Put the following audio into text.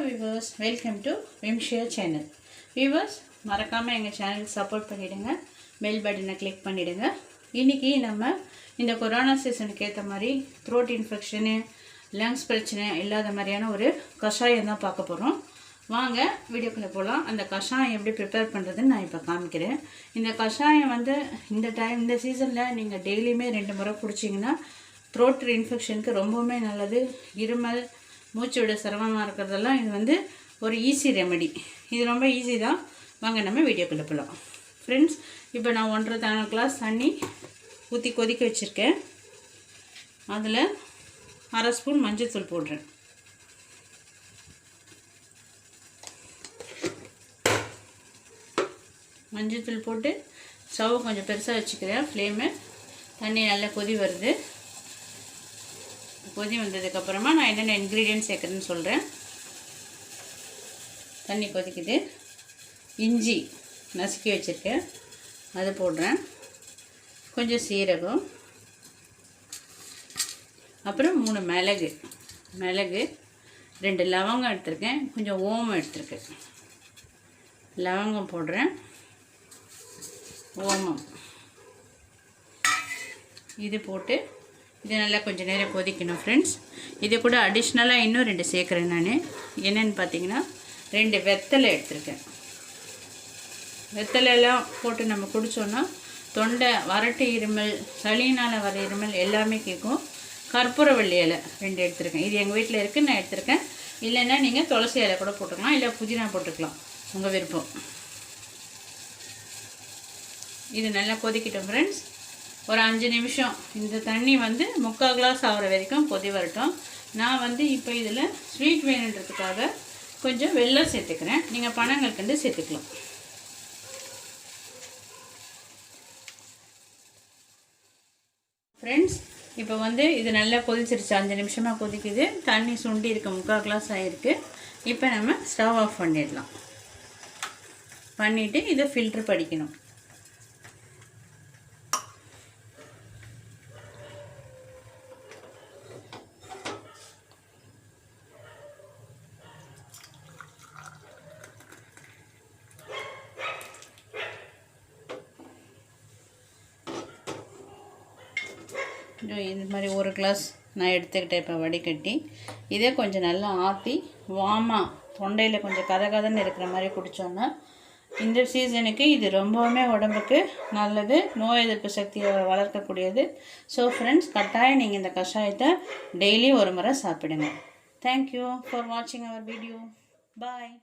viewers, welcome to Vimshare channel. Viewers, மறக்காம எங்க சேனலுக்கு சப்போர்ட் பண்ணிடுங்க. பெல் பட்டனை கிளிக் பண்ணிடுங்க. இன்னைக்கு நம்ம இந்த கொரோனா சீசனுக்கு ஏத்த மாதிரி throat infection, lungs பிரச்சனை இல்லாத மாதிரியான ஒரு கஷாயம் தான் பார்க்க போறோம். வாங்க வீடியோக்குள்ள போலாம். அந்த கஷாயம் எப்படி prepare பண்றதுன்னு நான் இப்ப காமிக்கிறேன். இந்த கஷாயம் வந்து இந்த சீசன்ல நீங்க டெய்லியுமே 2 முறை குடிச்சீங்கன்னா throat infectionக்கு ரொம்பவே நல்லது. இருமல் மூச்சு விட சிரமமாக இருக்கிறதெல்லாம் இது வந்து ஒரு ஈஸி ரெமெடி. இது ரொம்ப ஈஸி தான். வாங்க நம்ம வீடியோக்குள்ள போகலாம். ஃப்ரெண்ட்ஸ், இப்போ நான் 1.5 கிளாஸ் தண்ணி ஊற்றி கொதிக்க வச்சுருக்கேன். அதில் 1/2 ஸ்பூன் மஞ்சள்தூள் போடுறேன். மஞ்சள்தூள் போட்டு ஸ்டவ் கொஞ்சம் பெருசாக வச்சுக்கிறேன். ஃப்ளேமு தண்ணி நல்லா கொதி வருது. கொதி வந்ததுக்கப்புறமா நான் என்னென்ன இன்க்ரீடியன்ட் சேர்க்குறேன்னு சொல்கிறேன். தண்ணி கொதிக்குது. இஞ்சி நசுக்கி வச்சுருக்கேன், அது போடுறேன். கொஞ்சம் சீரகம், அப்புறம் 3 மிளகு, 2 லவங்கம் எடுத்திருக்கேன், கொஞ்சம் ஓமம் எடுத்திருக்கேன். லவங்கம் போடுறேன், ஓமம் இது போட்டு இது நல்லா கொஞ்சம் நேரம் கொதிக்கணும். ஃப்ரெண்ட்ஸ், இது கூட அடிஷ்னலாக இன்னும் 2 சேர்க்குறேன். நான் என்னென்னு பார்த்தீங்கன்னா 2 வெத்தலை எடுத்திருக்கேன். வெத்தலையெல்லாம் போட்டு நம்ம குடித்தோன்னா தொண்டை வறட்டு இருமல், சளினால் வர இருமல் எல்லாமே கேட்கும். கற்பூரவள்ளி இலை 2 எடுத்திருக்கேன். இது எங்கள் வீட்டில் இருக்குது, நான் எடுத்திருக்கேன். இல்லைன்னா நீங்கள் துளசி இலை கூட போட்டுக்கலாம், இல்லை புதினா போட்டுக்கலாம், உங்கள் விருப்பம். இது நல்லா கொதிக்கிட்டோம் ஃப்ரெண்ட்ஸ். ஒரு 5 நிமிஷம் இந்த தண்ணி வந்து 3/4 கிளாஸ் ஆகிற வரைக்கும் கொதி வரட்டும். நான் வந்து இப்போ இதில் ஸ்வீட் வேணுன்றதுக்காக கொஞ்சம் வெல்லம் சேர்த்துக்கிறேன். நீங்கள் பனங்கற்கண்டு சேர்த்துக்கலாம். ஃப்ரெண்ட்ஸ், இப்போ வந்து இது நல்லா கொதிச்சிருச்சு. 5 நிமிஷமாக கொதிக்குது. தண்ணி சுண்டி இருக்கு, 3/4 கிளாஸ் ஆகிருக்கு. இப்போ நம்ம ஸ்டவ் ஆஃப் பண்ணிடலாம். பண்ணிவிட்டு இதை ஃபில்ட்ரு படிக்கணும். இது மாதிரி 1 கிளாஸ் நான் எடுத்துக்கிட்டேன். இப்போ வடிகட்டி இதே கொஞ்சம் நல்லா ஆற்றி வாமாக தொண்டையில் கொஞ்சம் கதகதன்னு இருக்கிற மாதிரி குடித்தோன்னா இந்த சீசனுக்கு இது ரொம்பவுமே உடம்புக்கு நல்லது. நோய் எதிர்ப்பு சக்தியை வளர்க்கக்கூடியது. ஸோ ஃப்ரெண்ட்ஸ், கட்டாயம் நீங்கள் இந்த கஷாயத்தை டெய்லி 1 முறை சாப்பிடுங்க. தேங்க்யூ ஃபார் வாட்சிங் அவர் வீடியோ. பாய்.